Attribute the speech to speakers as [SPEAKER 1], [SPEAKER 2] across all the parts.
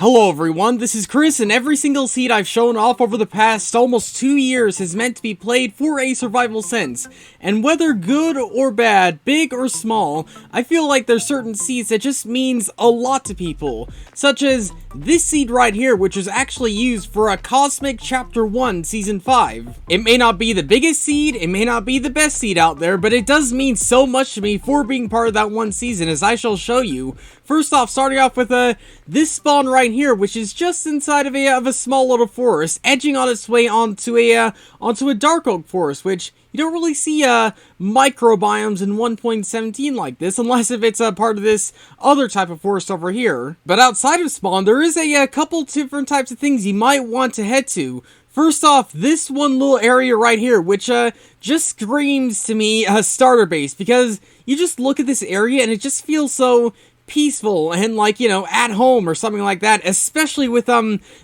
[SPEAKER 1] Hello everyone, this is Chris, and every single seed I've shown off over the past almost 2 years is meant to be played for a survival sense. And whether good or bad, big or small, I feel like there's certain seeds that just means a lot to people. Such as this seed right here, which was actually used for a Cosmic Chapter 1 Season 5. It may not be the biggest seed, it may not be the best seed out there, but it does mean so much to me for being part of that one season, as I shall show you. First off, starting off with this spawn right here, which is just inside of a small little forest, edging on its way onto a dark oak forest, which you don't really see microbiomes in 1.17 like this, unless if it's a part of this other type of forest over here. But outside of spawn, there is a couple different types of things you might want to head to. First off, this one little area right here, which just screams to me a starter base, because you just look at this area and it just feels so peaceful and like, you know, at home or something like that, especially with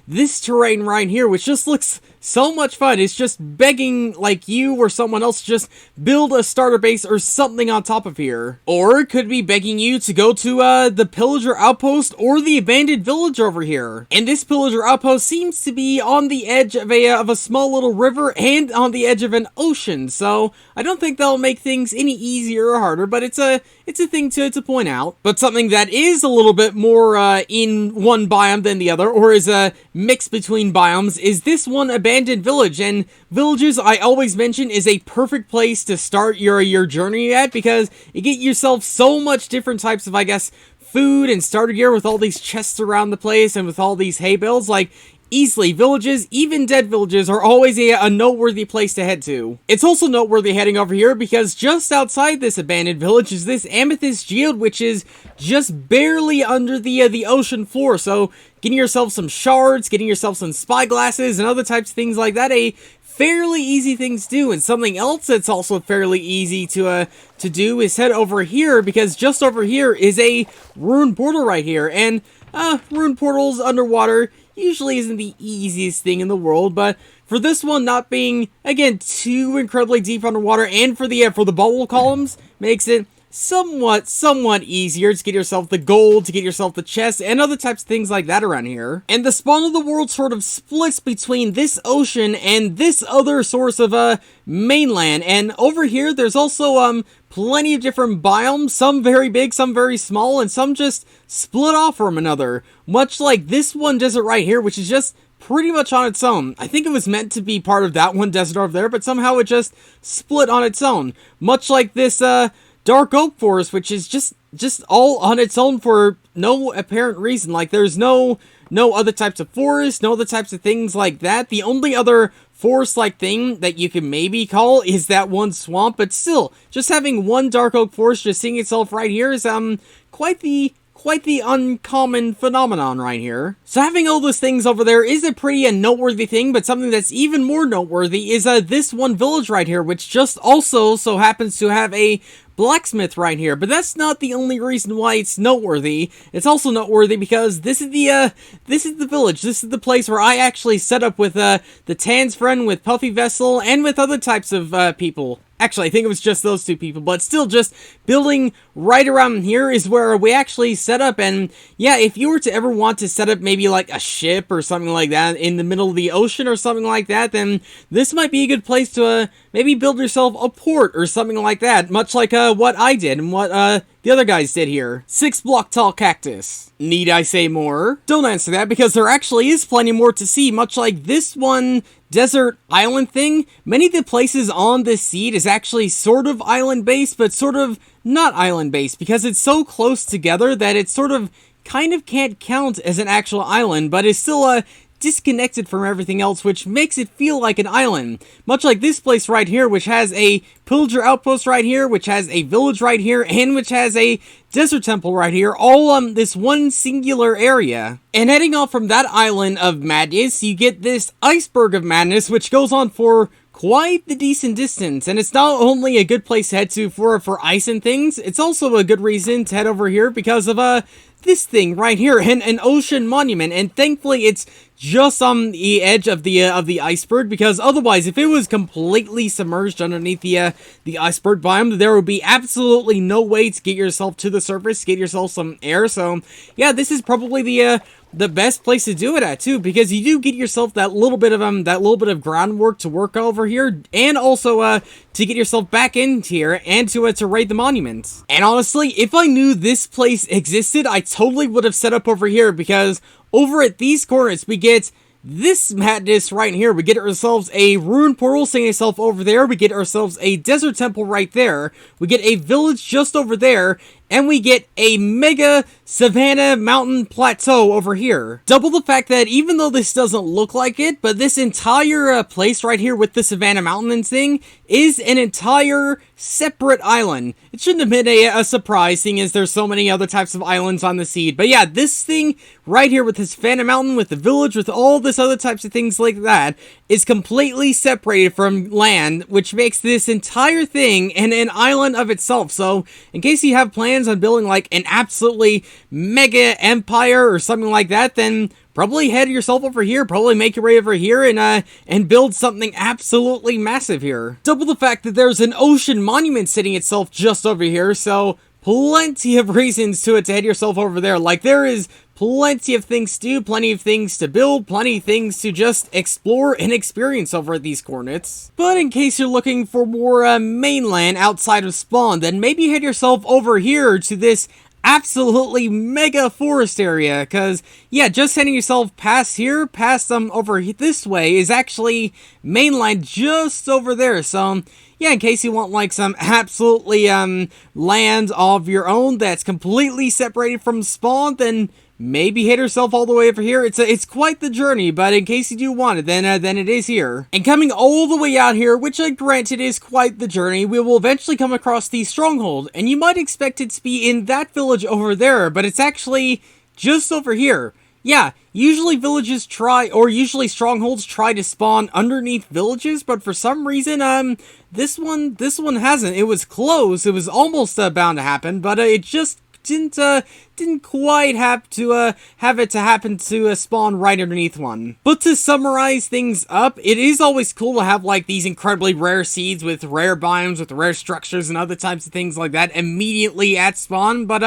[SPEAKER 1] this terrain right here, which just looks so much fun. It's just begging like you or someone else just build a starter base or something on top of here. Or it could be begging you to go to the pillager outpost or the abandoned village over here. And this pillager outpost seems to be on the edge of a small little river and on the edge of an ocean, so I don't think that'll make things any easier or harder, but it's a thing to point out. But something that is a little bit more in one biome than the other, or is a mix between biomes, is this one abandoned village. And villages, I always mention, is a perfect place to start your journey at, because you get yourself so much different types of, I guess, food and starter gear with all these chests around the place and with all these hay bales. Like, easily, villages, even dead villages, are always a noteworthy place to head to. It's also noteworthy heading over here because just outside this abandoned village is this amethyst geode, which is just barely under the ocean floor. So getting yourself some shards, getting yourself some spyglasses, and other types of things like that, a fairly easy thing to do. And something else that's also fairly easy to do is head over here, because just over here is a ruined portal right here. And ruined portals underwater usually isn't the easiest thing in the world, but for this one not being, again, too incredibly deep underwater, and for the bubble columns, makes it somewhat easier to get yourself the gold, to get yourself the chest, and other types of things like that around here. And the spawn of the world sort of splits between this ocean and this other source of mainland. And over here, there's also plenty of different biomes, some very big, some very small, and some just split off from another. Much like this one desert right here, which is just pretty much on its own. I think it was meant to be part of that one desert over there, but somehow it just split on its own. Much like this dark oak forest, which is just all on its own for no apparent reason. Like, there's no other types of forest, no other types of things like that. The only other forest-like thing that you can maybe call is that one swamp, but still, just having one dark oak forest just seeing itself right here is quite the uncommon phenomenon right here. So having all those things over there is a pretty noteworthy thing, but something that's even more noteworthy is this one village right here, which just also so happens to have a blacksmith right here. But that's not the only reason why it's noteworthy. It's also noteworthy because this is the village. This is the place where I actually set up with the Tan's friend, with Puffy Vessel, and with other types of people. Actually, I think it was just those two people, but still, just building right around here is where we actually set up. And yeah, if you were to ever want to set up maybe like a ship or something like that in the middle of the ocean or something like that, then this might be a good place to maybe build yourself a port or something like that, much like what I did and what the other guys did here. 6-block tall cactus. Need I say more? Don't answer that, because there actually is plenty more to see, much like this one desert island thing. Many of the places on this seed is actually sort of island based, but sort of not island based, because it's so close together that it sort of kind of can't count as an actual island, but is still disconnected from everything else, which makes it feel like an island. Much like this place right here, which has a pillager outpost right here, which has a village right here, and which has a desert temple right here, all this one singular area. And heading off from that island of madness, you get this iceberg of madness, which goes on for quite the decent distance. And it's not only a good place to head to for ice and things, it's also a good reason to head over here because of this thing right here, an ocean monument. And thankfully it's just on the edge of the iceberg, because otherwise, if it was completely submerged underneath the iceberg biome, there would be absolutely no way to get yourself to the surface, get yourself some air. So yeah, this is probably the the best place to do it at too, because you do get yourself that little bit of groundwork to work over here, and also to get yourself back in here and to raid the monuments. And honestly, if I knew this place existed, I totally would have set up over here, because over at these corners we get this madness right here. We get ourselves a rune portal setting itself over there. We get ourselves a desert temple right there. We get a village just over there. And we get a mega savanna mountain plateau over here. Double the fact that even though this doesn't look like it, but this entire place right here with the savanna mountain thing is an entire separate island. It shouldn't have been a surprise, seeing as there's so many other types of islands on the seed. But yeah, this thing right here with this savanna mountain, with the village, with all this other types of things like that, is completely separated from land, which makes this entire thing an island of itself. So in case you have plans on building like an absolutely mega empire or something like that, then probably head yourself over here, probably make your way over here and build something absolutely massive here. Double the fact that there's an ocean monument sitting itself just over here, so plenty of reasons to head yourself over there. Like, there is plenty of things to do, plenty of things to build, plenty of things to just explore and experience over at these coordinates. But in case you're looking for more mainland outside of spawn, then maybe head yourself over here to this absolutely mega forest area, because yeah, just heading yourself past here, past over this way, is actually mainland just over there. So yeah, in case you want like some absolutely land of your own that's completely separated from spawn, then maybe hit yourself all the way over here. It's quite the journey, but in case you do want it, then it is here. And coming all the way out here, which granted is quite the journey, we will eventually come across the Stronghold, and you might expect it to be in that village over there, but it's actually just over here. Yeah, usually villages try, or usually strongholds try to spawn underneath villages, but for some reason, this one hasn't. It was close. It was almost bound to happen, but it just didn't quite have to happen to spawn right underneath one. But to summarize things up, it is always cool to have like these incredibly rare seeds with rare biomes, with rare structures and other types of things like that immediately at spawn. But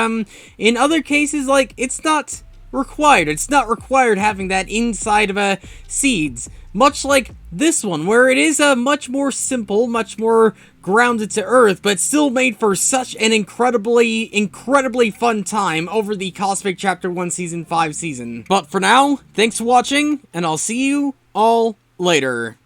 [SPEAKER 1] in other cases, like, it's not required. It's not required having that inside of seeds. Much like this one, where it is much more simple, much more grounded to earth, but still made for such an incredibly fun time over the Cosmic Chapter 1 Season 5 season. But for now, thanks for watching, and I'll see you all later.